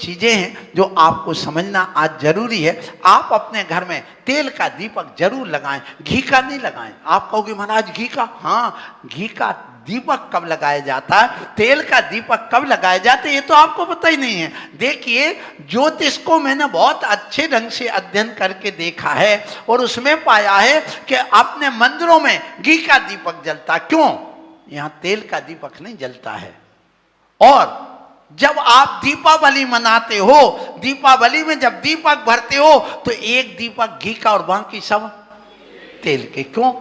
चीज़ें हैं जो आपको समझना आज जरूरी है। आप अपने घर में तेल का दीपक जरूर लगाएं, घी का नहीं लगाएं। आप कहोगे महाराज घी का, हाँ घी का दीपक कब लगाया जाता है, तेल का दीपक कब लगाया जाता है, ये तो आपको पता ही नहीं है। देखिए ज्योतिष को मैंने बहुत अच्छे ढंग से अध्ययन करके देखा है और उसमें पाया है कि अपने मंदिरों में घी का दीपक जलता, क्यों? यहाँ तेल का दीपक नहीं जलता है। और जब आप दीपावली मनाते हो, दीपावली में जब दीपक भरते हो तो एक दीपक घी का और बाकी सब तेल के, क्यों?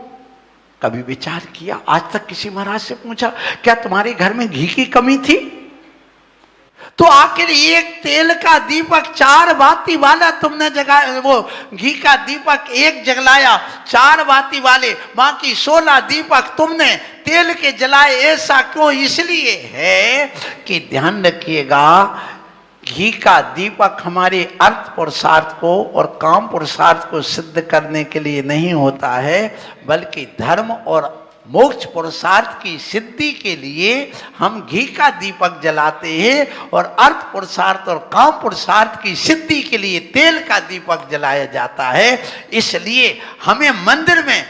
कभी विचार किया? आज तक किसी महाराज से पूछा क्या तुम्हारे घर में घी की कमी थी? तो आखिर एक तेल का दीपक 4 बाती वाला तुमने जगाया, वो घी का दीपक एक जलाया 4 बाती वाले, बाकी 16 दीपक तुमने तेल के जलाए, ऐसा क्यों? इसलिए है कि ध्यान रखिएगा, घी का दीपक हमारे अर्थ पुरुषार्थ को और काम पुरुषार्थ को सिद्ध करने के लिए नहीं होता है, बल्कि धर्म और मोक्ष पुरुषार्थ की सिद्धि के लिए हम घी का दीपक जलाते हैं और अर्थ पुरुषार्थ और काम पुरुषार्थ की सिद्धि के लिए तेल का दीपक जलाया जाता है। इसलिए हमें मंदिर में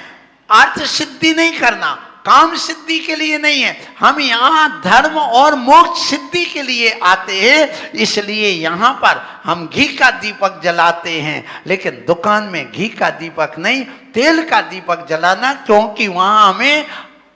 अर्थ सिद्धि नहीं करना, काम सिद्धि के लिए नहीं है, हम यहाँ धर्म और मोक्ष सिद्धि के लिए आते हैं। इसलिए यहाँ पर हम घी का दीपक जलाते हैं, लेकिन दुकान में घी का दीपक नहीं, तेल का दीपक जलाना, क्योंकि वहाँ हमें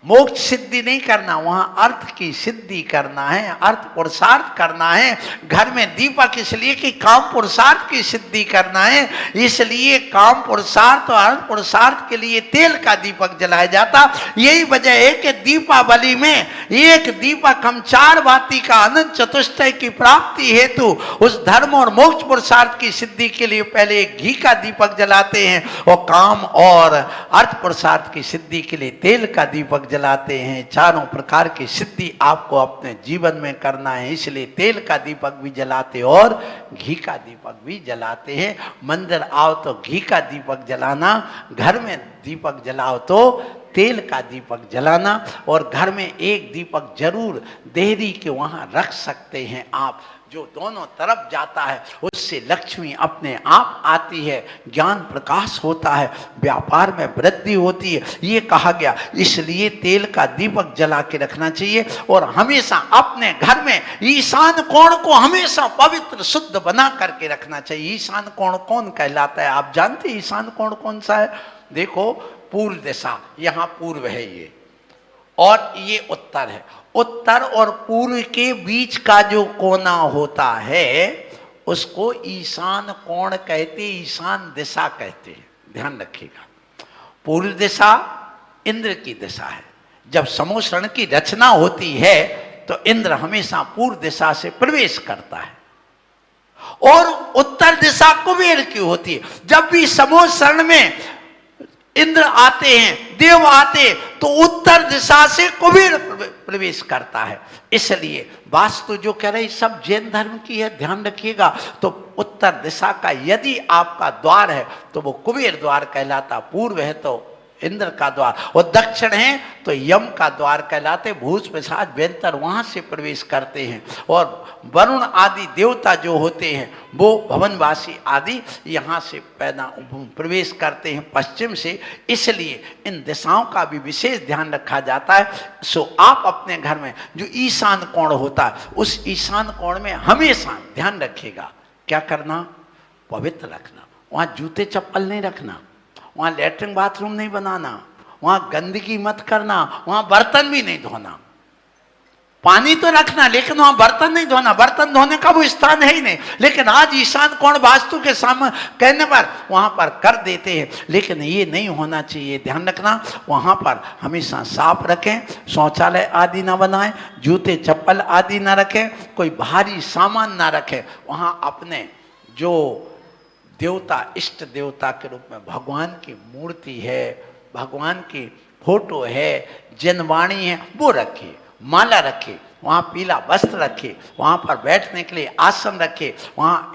मोक्ष सिद्धि नहीं करना, वहाँ अर्थ की सिद्धि करना है, अर्थ पुरुषार्थ करना है। घर में दीपक इसलिए कि काम पुरुषार्थ की सिद्धि करना है, इसलिए काम पुरुषार्थ और अर्थ पुरुषार्थ के लिए तेल का दीपक जलाया जाता। यही वजह है कि दीपावली में एक दीपक हम 4 बाती का अनंत चतुष्टय की प्राप्ति हेतु उस धर्म और मोक्ष पुरुषार्थ की सिद्धि के लिए पहले घी का दीपक जलाते हैं और काम और अर्थ पुरुषार्थ की सिद्धि के लिए तेल का दीपक जलाते हैं। चारों प्रकार की सिद्धि आपको अपने जीवन में करना है, इसलिए तेल का दीपक भी जलाते और घी का दीपक भी जलाते हैं। मंदिर आओ तो घी का दीपक जलाना, घर में दीपक जलाओ तो तेल का दीपक जलाना, और घर में एक दीपक जरूर देहरी के वहाँ रख सकते हैं आप, जो दोनों तरफ जाता है, उससे लक्ष्मी अपने आप आती है, ज्ञान प्रकाश होता है, व्यापार में वृद्धि होती है, ये कहा गया। इसलिए तेल का दीपक जला के रखना चाहिए और हमेशा अपने घर में ईशान कोण को हमेशा पवित्र शुद्ध बना करके रखना चाहिए। ईशान कोण कौन कहलाता है? आप जानते हैं ईशान कोण कौन सा है? देखो, पूर्व दिशा, यहाँ पूर्व है ये, और ये उत्तर है। उत्तर और पूर्व के बीच का जो कोना होता है उसको ईशान कोण कहते, ईशान दिशा कहते हैं। ध्यान रखिएगा, पूर्व दिशा इंद्र की दिशा है। जब समोषण की रचना होती है तो इंद्र हमेशा पूर्व दिशा से प्रवेश करता है, और उत्तर दिशा कुबेर की होती है। जब भी समोषण में इंद्र आते हैं, देव आते, तो उत्तर दिशा से कुबेर प्रवेश करता है। इसलिए वास्तु जो कह रही सब जैन धर्म की है, ध्यान रखिएगा। तो उत्तर दिशा का यदि आपका द्वार है तो वो कुबेर द्वार कहलाता, पूर्व है तो इंद्र का द्वार, और दक्षिण है तो यम का द्वार कहलाते। भूष पिशाच व्यंतर वहां से प्रवेश करते हैं, और वरुण आदि देवता जो होते हैं वो भवनवासी आदि यहाँ से पैदा प्रवेश करते हैं पश्चिम से। इसलिए इन दिशाओं का भी विशेष ध्यान रखा जाता है। सो आप अपने घर में जो ईशान कोण होता है, उस ईशान कोण में हमेशा ध्यान रखिएगा, क्या करना? पवित्र रखना। वहाँ जूते चप्पल नहीं रखना, वहाँ लेटरिन बाथरूम नहीं बनाना, वहाँ गंदगी मत करना, वहाँ बर्तन भी नहीं धोना। पानी तो रखना लेकिन वहाँ बर्तन नहीं धोना, बर्तन धोने का वो स्थान है ही नहीं। लेकिन आज ईशान कोण वास्तु के सामने कहने पर वहाँ पर कर देते हैं, लेकिन ये नहीं होना चाहिए। ध्यान रखना, वहाँ पर हमेशा साफ रखें, शौचालय आदि ना बनाएं, जूते चप्पल आदि ना रखें, कोई भारी सामान ना रखें। वहाँ अपने जो देवता, इष्ट देवता के रूप में भगवान की मूर्ति है, भगवान की फोटो है, जनवाणी है, वो रखिए, माला रखिए, वहाँ पीला वस्त्र रखिए, वहाँ पर बैठने के लिए आसन रखिए, वहाँ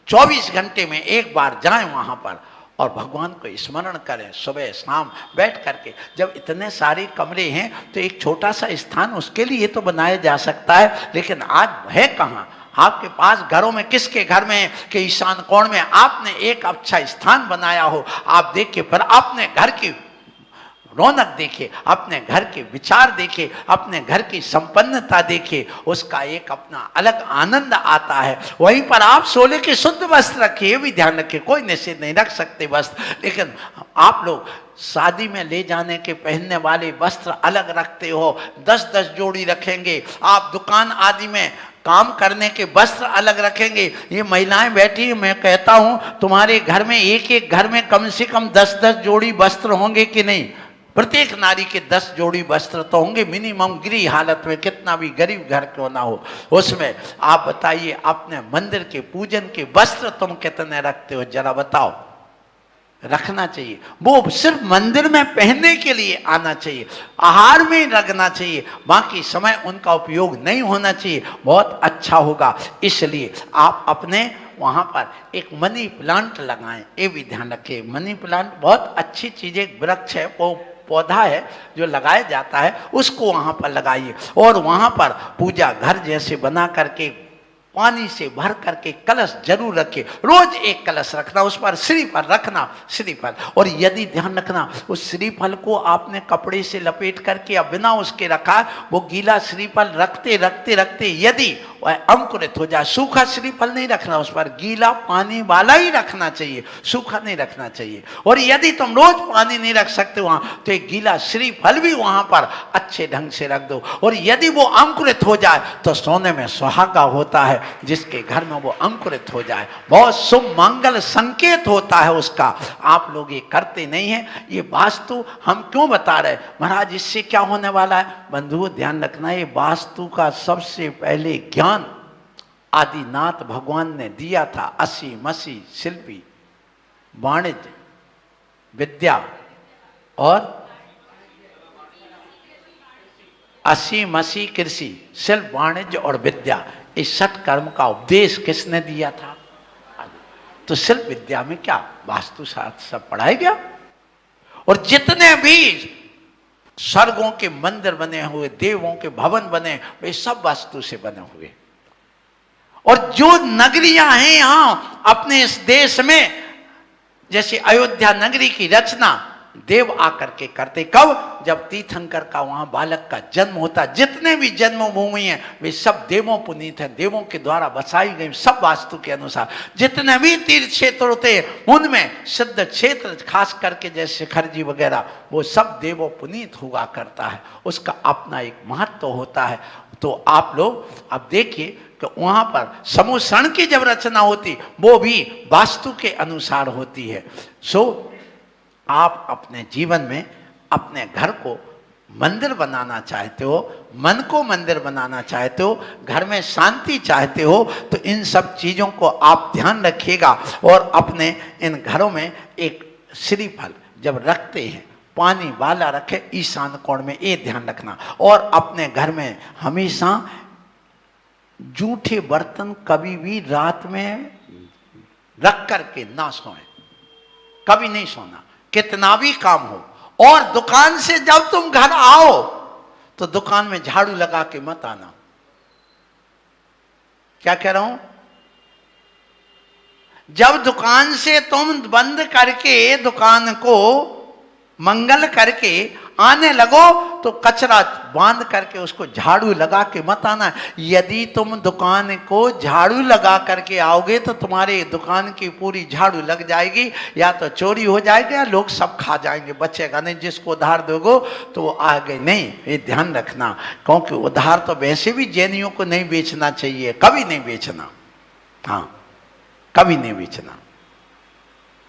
24 घंटे में एक बार जाएं वहाँ पर और भगवान को स्मरण करें सुबह शाम बैठ करके। जब इतने सारे कमरे हैं तो एक छोटा सा स्थान उसके लिए तो बनाया जा सकता है, लेकिन आज है कहाँ? आपके पास घरों में किसके घर में कि ईशान कोण में आपने एक अच्छा स्थान बनाया हो, आप देखिए, फिर आपने घर की रौनक देखिए, अपने घर के विचार देखिए, अपने घर की संपन्नता देखिए, उसका एक अपना अलग आनंद आता है। वहीं पर आप सोने के शुद्ध वस्त्र रखिए, ये भी ध्यान रखिए, कोई निषेध नहीं रख सकते वस्त्र, लेकिन आप लोग शादी में ले जाने के पहनने वाले वस्त्र अलग रखते हो, 10-10 जोड़ी रखेंगे। आप दुकान आदि में काम करने के वस्त्र अलग रखेंगे। ये महिलाएं बैठी, मैं कहता हूं तुम्हारे घर में एक एक घर में कम से कम 10-10 जोड़ी वस्त्र होंगे कि नहीं? प्रत्येक नारी के 10 जोड़ी वस्त्र तो होंगे मिनिमम, गृह हालत में, कितना भी गरीब घर क्यों ना हो उसमें। आप बताइए अपने मंदिर के पूजन के वस्त्र तुम कितने रखते हो, जरा बताओ। रखना चाहिए, वो सिर्फ मंदिर में पहनने के लिए आना चाहिए, आहार में रखना चाहिए, बाकी समय उनका उपयोग नहीं होना चाहिए, बहुत अच्छा होगा। इसलिए आप अपने वहाँ पर एक मनी प्लांट लगाएं, ये भी ध्यान रखिए। मनी प्लांट बहुत अच्छी चीज़, एक वृक्ष है, वो पौधा है जो लगाया जाता है, उसको वहाँ पर लगाइए। और वहाँ पर पूजा घर जैसे बना करके पानी से भर करके कलश जरूर रखिए, रोज एक कलश रखना, उस पर श्रीफल रखना, श्रीफल। और यदि ध्यान रखना उस श्रीफल को आपने कपड़े से लपेट करके या बिना उसके रखा, वो गीला श्रीफल रखते रखते रखते यदि वह अंकुरित हो जाए, सूखा श्रीफल नहीं रखना, उस पर गीला पानी वाला ही रखना चाहिए, सूखा नहीं रखना चाहिए। और यदि तुम रोज पानी नहीं रख सकते वहां, तो एक गीला श्रीफल भी वहां पर अच्छे ढंग से रख दो। और यदि वो अंकुरित हो जाए तो सोने में सुहागा होता है, जिसके घर में वो अंकुरित हो जाए बहुत शुभ मंगल संकेत होता है उसका। आप लोग ये करते नहीं है, ये वास्तु हम क्यों बता रहे महाराज, इससे क्या होने वाला है? बंधुओं ध्यान रखना, ये वास्तु का सबसे पहले ज्ञान आदिनाथ भगवान ने दिया था। असी मसी शिल्पी वाणिज्य विद्या और असी मसी कृषि शिल्प वाणिज्य और विद्या, इस 6 कर्म का उपदेश किसने दिया था? तो शिल्प विद्या में क्या वास्तु शास्त्र सब पढ़ाया गया। और जितने भी स्वर्गों के मंदिर बने हुए, देवों के भवन बने, वे सब वास्तु से बने हुए। और जो नगरियां हैं यहां अपने इस देश में, जैसे अयोध्या नगरी की रचना देव आकर के करते, कब? जब तीर्थंकर का वहां बालक का जन्म होता। जितने भी जन्मभूमि हैं वे सब देवों पुनीत हैं, देवों के द्वारा बसाई गई, सब वास्तु के अनुसार। जितने भी तीर्थ क्षेत्र होते हैं उनमें सिद्ध क्षेत्र खास करके जैसे शिखर जी वगैरह, वो सब देवों पुनीत हुआ करता है, उसका अपना एक महत्व होता है। तो आप लोग अब देखिए कि वहां पर समूह शरण की जब रचना होती वो भी वास्तु के अनुसार होती है। सो आप अपने जीवन में अपने घर को मंदिर बनाना चाहते हो, मन को मंदिर बनाना चाहते हो, घर में शांति चाहते हो, तो इन सब चीज़ों को आप ध्यान रखिएगा। और अपने इन घरों में एक श्रीफल जब रखते हैं पानी वाला रखे, ईशान कोण में, ये ध्यान रखना। और अपने घर में हमेशा जूठे बर्तन कभी भी रात में रख करके ना सोएं, कभी नहीं सोना, कितना भी काम हो। और दुकान से जब तुम घर आओ तो दुकान में झाड़ू लगा के मत आना। क्या कह रहा हूं? जब दुकान से तुम बंद करके दुकान को मंगल करके आने लगो तो कचरा बांध करके उसको झाड़ू लगा के मत आना। यदि तुम दुकान को झाड़ू लगा करके आओगे तो तुम्हारे दुकान की पूरी झाड़ू लग जाएगी, या तो चोरी हो जाएगी या लोग सब खा जाएंगे, बचेगा नहीं। जिसको उधार दोगे तो वो आगे नहीं, ये ध्यान रखना। क्योंकि उधार तो वैसे भी जैनियों को नहीं बेचना चाहिए, कभी नहीं बेचना, हाँ कभी नहीं बेचना।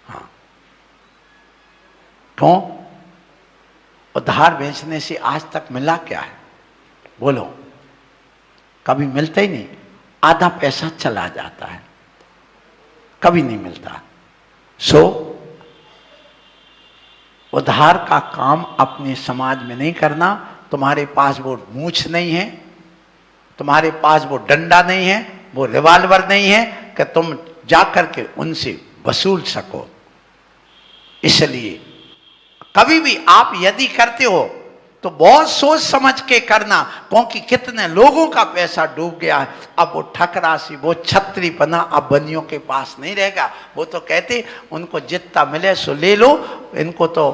हाँ क्यों? उधार बेचने से आज तक मिला क्या है? बोलो, कभी मिलता ही नहीं, आधा पैसा चला जाता है, कभी नहीं मिलता। सो उधार का काम अपने समाज में नहीं करना। तुम्हारे पास वो मूछ नहीं है, तुम्हारे पास वो डंडा नहीं है, वो रिवाल्वर नहीं है कि तुम जाकर के उनसे वसूल सको। इसलिए कभी भी आप यदि करते हो तो बहुत सोच समझ के करना, क्योंकि कितने लोगों का पैसा डूब गया है। अब वो ठकरासी, वो छत्रीपना अब बनियों के पास नहीं रहेगा। वो तो कहते उनको जितना मिले सो ले लो, इनको तो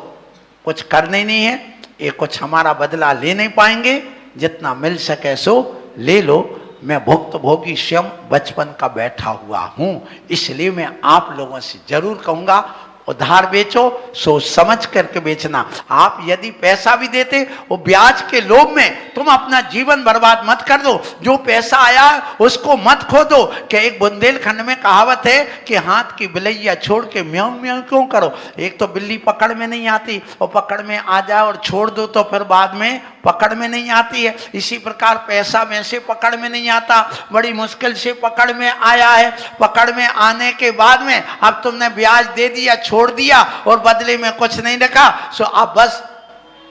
कुछ करना ही नहीं है, ये कुछ हमारा बदला ले नहीं पाएंगे, जितना मिल सके सो ले लो। मैं भुक्त भोगी स्वयं बचपन का बैठा हुआ हूं, इसलिए मैं आप लोगों से जरूर कहूंगा, उधार बेचो, सोच समझ करके बेचना। आप यदि पैसा भी देते, वो ब्याज के लोभ में तुम अपना जीवन बर्बाद मत कर दो। जो पैसा आया उसको मत खो दो। कि एक बुंदेलखंड में कहावत है कि हाथ की बिलैया छोड़ के म्याऊं म्याऊं क्यों करो। एक तो बिल्ली पकड़ में नहीं आती, और पकड़ में आ जाए और छोड़ दो तो फिर बाद में पकड़ में नहीं आती है। इसी प्रकार पैसा में से पकड़ में नहीं आता, बड़ी मुश्किल से पकड़ में आया है। पकड़ में आने के बाद में अब तुमने ब्याज दे दिया, छोड़ दिया, और बदले में कुछ नहीं रखा, सो अब बस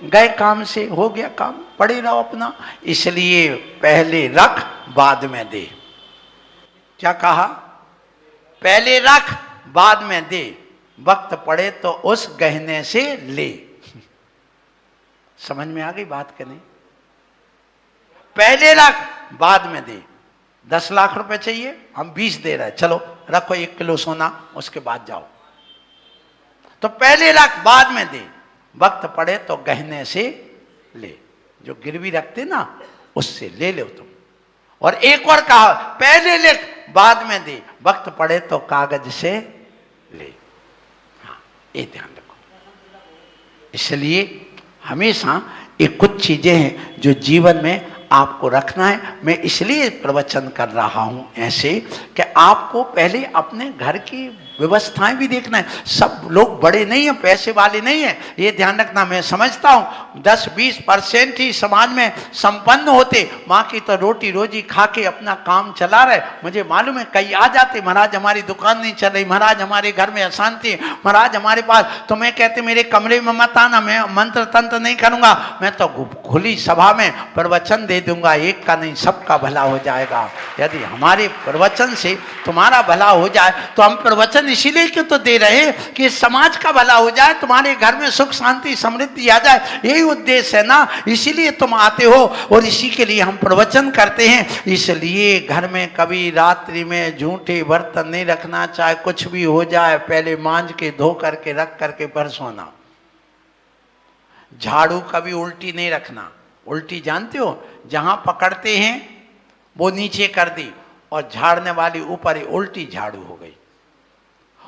गए काम से, हो गया काम, पड़े रहो अपना। इसलिए पहले रख बाद में दे। क्या कहा? पहले रख बाद में दे, वक्त पड़े तो उस गहने से ले। समझ में आ गई बात कि नहीं? पहले रख बाद में दे। 10 लाख रुपए चाहिए, हम 20 दे रहे हैं, चलो रखो 1 किलो सोना, उसके बाद जाओ। तो पहले रख बाद में दे, वक्त पड़े तो गहने से ले। जो गिरवी रखते ना उससे ले लो तुम। और एक और कहा, पहले लिख बाद में दे, वक्त पड़े तो कागज से ले। हाँ, ये ध्यान रखो। इसलिए हमेशा ये कुछ चीजें हैं जो जीवन में आपको रखना है। मैं इसलिए प्रवचन कर रहा हूं ऐसे कि आपको पहले अपने घर की व्यवस्थाएं भी देखना है। सब लोग बड़े नहीं हैं, पैसे वाले नहीं हैं, ये ध्यान रखना। मैं समझता हूं 10-20% ही समाज में संपन्न होते, माँ की तो रोटी रोजी खा के अपना काम चला रहे। मुझे मालूम है कई आ जाते, महाराज हमारी दुकान नहीं चल रही, महाराज हमारे घर में अशांति है, महाराज हमारे पास, तो मैं कहते मेरे कमरे में मत आना, मैं मंत्र तंत्र नहीं करूंगा, मैं तो खुली सभा में प्रवचन दे दूंगा, एक का नहीं सबका भला हो जाएगा। यदि हमारे प्रवचन से तुम्हारा भला हो जाए तो हम प्रवचन इसीलिए क्यों तो दे रहे हैं कि समाज का भला हो जाए, तुम्हारे घर में सुख शांति समृद्धि आ जाए, यही उद्देश्य है ना। इसीलिए तुम आते हो और इसी के लिए हम प्रवचन करते हैं। इसलिए घर में कभी रात्रि में झूठे बर्तन नहीं रखना, चाहे कुछ भी हो जाए, पहले मांज के धो करके रख करके फिर सोना। झाड़ू कभी उल्टी नहीं रखना। उल्टी जानते हो, जहां पकड़ते हैं वो नीचे कर दी और झाड़ने वाली ऊपर ही, उल्टी झाड़ू हो गई।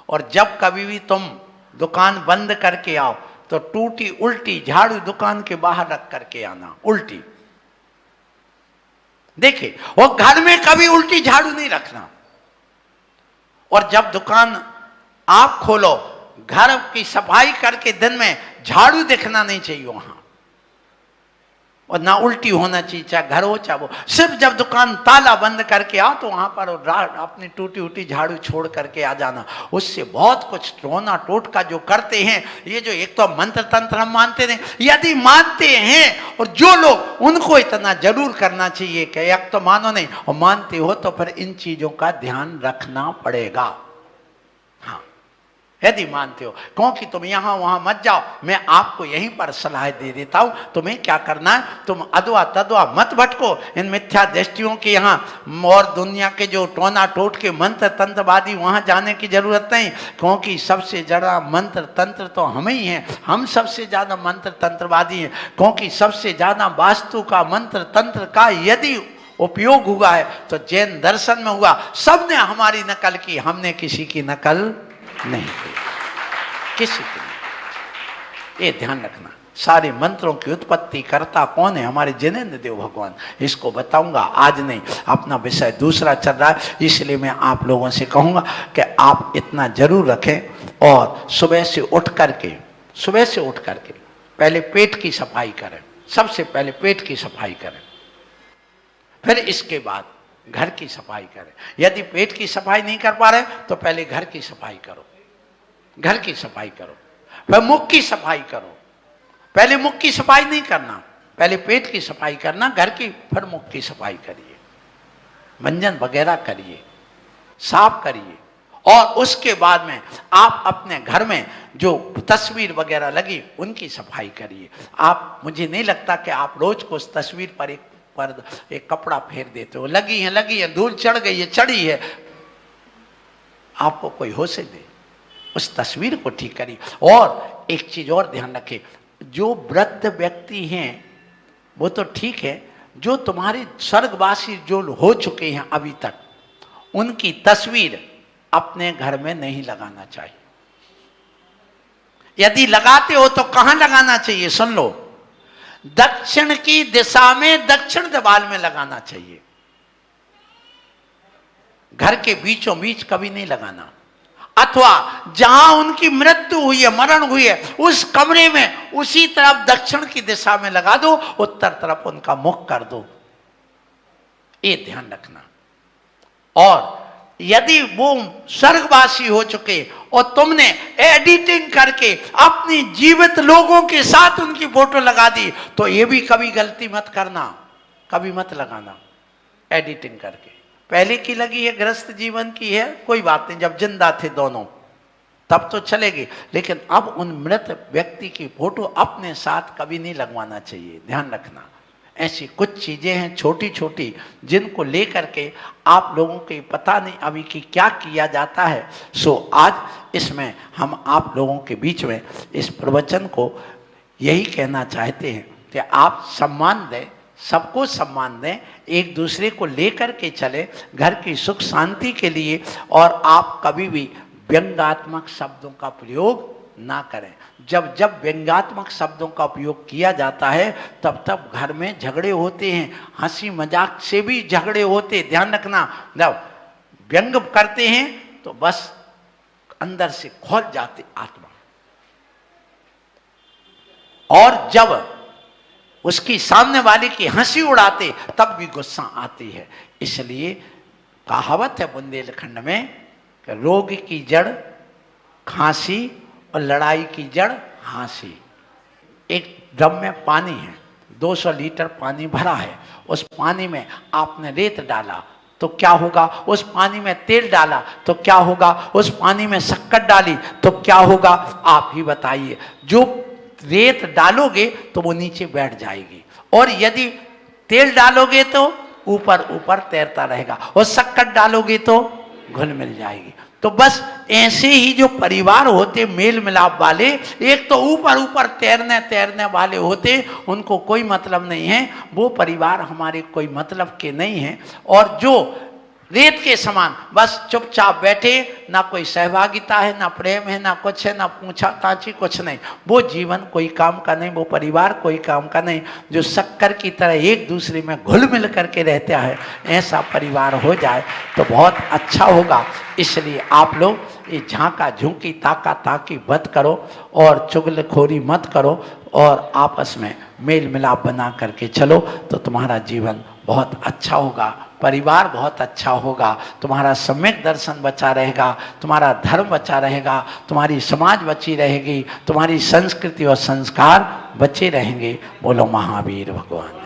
और जब कभी भी तुम दुकान बंद करके आओ तो टूटी उल्टी झाड़ू दुकान के बाहर रख करके आना, उल्टी। देखिए, वो घर में कभी उल्टी झाड़ू नहीं रखना। और जब दुकान आप खोलो, घर की सफाई करके दिन में झाड़ू दिखना नहीं चाहिए वहां, और ना उल्टी होना चाहिए, चाहे घर हो चाहे वो। सिर्फ जब दुकान ताला बंद करके आओ तो वहां पर अपनी टूटी उटी झाड़ू छोड़ करके आ जाना। उससे बहुत कुछ टोना टोटका जो करते हैं, ये जो एक तो मंत्र तंत्र हम मानते नहीं, यदि मानते हैं, और जो लोग, उनको इतना जरूर करना चाहिए कि एक तो मानो नहीं, और मानते हो तो फिर इन चीजों का ध्यान रखना पड़ेगा। यदि मानते हो, क्योंकि तुम यहां वहां मत जाओ, मैं आपको यहीं पर सलाह दे देता हूं। तुम्हें क्या करना है, तुम अदवा तदवा मत भटको इन मिथ्या दृष्टियों के यहां, और दुनिया के जो टोना टोट के मंत्र तंत्रवादी, वहां जाने की जरूरत नहीं। क्योंकि सबसे ज्यादा मंत्र तंत्र तो हम ही हैं, हम सबसे ज्यादा मंत्र तंत्रवादी हैं। क्योंकि सबसे ज्यादा वास्तु का, मंत्र तंत्र का यदि उपयोग हुआ है तो जैन दर्शन में हुआ। सबने हमारी नकल की, हमने किसी की नकल नहीं, किसी की नहीं। ये ध्यान रखना। सारे मंत्रों की उत्पत्ति करता कौन है? हमारे जिनेंद्र देव भगवान। इसको बताऊंगा, आज नहीं, अपना विषय दूसरा चल रहा है, इसलिए मैं आप लोगों से कहूंगा कि आप इतना जरूर रखें। और सुबह से उठ करके पहले पेट की सफाई करें। सबसे पहले पेट की सफाई करें, फिर इसके बाद घर की सफाई करें। यदि पेट की सफाई नहीं कर पा रहे तो पहले घर की सफाई करो, घर की सफाई करो, फिर मुख की सफाई करो। पहले मुख की सफाई नहीं करना, पहले पेट की सफाई करना, घर की, फिर मुख की सफाई करिए, मंजन वगैरह करिए, साफ करिए। और उसके बाद में आप अपने घर में जो तस्वीर वगैरह लगी उनकी सफाई करिए। आप, मुझे नहीं लगता कि आप रोज को उस तस्वीर पर एक कपड़ा फेर देते हो। लगी है, धूल चढ़ गई है, चढ़ी है, आपको कोई होश दे, उस तस्वीर को ठीक करिए। और एक चीज और ध्यान रखें, जो वृद्ध व्यक्ति हैं वो तो ठीक है, जो तुम्हारे स्वर्गवासी जो हो चुके हैं अभी तक, उनकी तस्वीर अपने घर में नहीं लगाना चाहिए। यदि लगाते हो तो कहां लगाना चाहिए, सुन लो, दक्षिण की दिशा में दक्षिण दीवार में लगाना चाहिए। घर के बीचों बीच कभी नहीं लगाना। अथवा जहां उनकी मृत्यु हुई है, मरण हुई है, उस कमरे में उसी तरफ दक्षिण की दिशा में लगा दो, उत्तर तरफ उनका मुख कर दो, ये ध्यान रखना। और यदि वो स्वर्गवासी हो चुके और तुमने एडिटिंग करके अपनी जीवित लोगों के साथ उनकी फोटो लगा दी, तो ये भी कभी गलती मत करना, कभी मत लगाना एडिटिंग करके। पहले की लगी है, गृहस्थ जीवन की है, कोई बात नहीं, जब जिंदा थे दोनों तब तो चलेगी, लेकिन अब उन मृत व्यक्ति की फोटो अपने साथ कभी नहीं लगवाना चाहिए, ध्यान रखना। ऐसी कुछ चीजें हैं छोटी छोटी जिनको लेकर के आप लोगों को पता नहीं अभी कि क्या किया जाता है। सो आज इसमें हम आप लोगों के बीच में इस प्रवचन को यही कहना चाहते हैं कि आप सम्मान दें, सबको सम्मान दें, एक दूसरे को लेकर के चले घर की सुख शांति के लिए। और आप कभी भी व्यंग्यात्मक शब्दों का प्रयोग ना करें। जब जब व्यंग्यात्मक शब्दों का उपयोग किया जाता है तब तब घर में झगड़े होते हैं, हंसी मजाक से भी झगड़े होते, ध्यान रखना। जब व्यंग करते हैं तो बस अंदर से खौल जाती आत्मा, और जब उसकी सामने वाले की हंसी उड़ाते तब भी गुस्सा आती है। इसलिए कहावत है बुंदेलखंड में कि रोग की जड़ खांसी और लड़ाई की जड़ हाँसी। एक ड्रम में पानी है, 200 लीटर पानी भरा है, उस पानी में आपने रेत डाला तो क्या होगा, उस पानी में तेल डाला तो क्या होगा, उस पानी में शक्कर डाली तो क्या होगा, आप ही बताइए। जो रेत डालोगे तो वो नीचे बैठ जाएगी, और यदि तेल डालोगे तो ऊपर ऊपर तैरता रहेगा, और शक्कर डालोगे तो घुल मिल जाएगी। तो बस ऐसे ही जो परिवार होते मेल मिलाप वाले, एक तो ऊपर ऊपर तैरने वाले होते, उनको कोई मतलब नहीं है, वो परिवार हमारे कोई मतलब के नहीं है। और जो रेत के समान बस चुपचाप बैठे, ना कोई सहभागिता है, ना प्रेम है, ना कुछ है, ना पूछा ताची, कुछ नहीं, वो जीवन कोई काम का नहीं, वो परिवार कोई काम का नहीं। जो शक्कर की तरह एक दूसरे में घुल मिल करके रहता है, ऐसा परिवार हो जाए तो बहुत अच्छा होगा। इसलिए आप लोग ये झांका झुंकी ताका ताकी मत करो और चुगलखोरी मत करो, और आपस में मेल मिलाप बना करके चलो तो तुम्हारा जीवन बहुत अच्छा होगा, परिवार बहुत अच्छा होगा, तुम्हारा सम्यक दर्शन बचा रहेगा, तुम्हारा धर्म बचा रहेगा, तुम्हारी समाज बची रहेगी, तुम्हारी संस्कृति और संस्कार बचे रहेंगे। बोलो महावीर भगवान।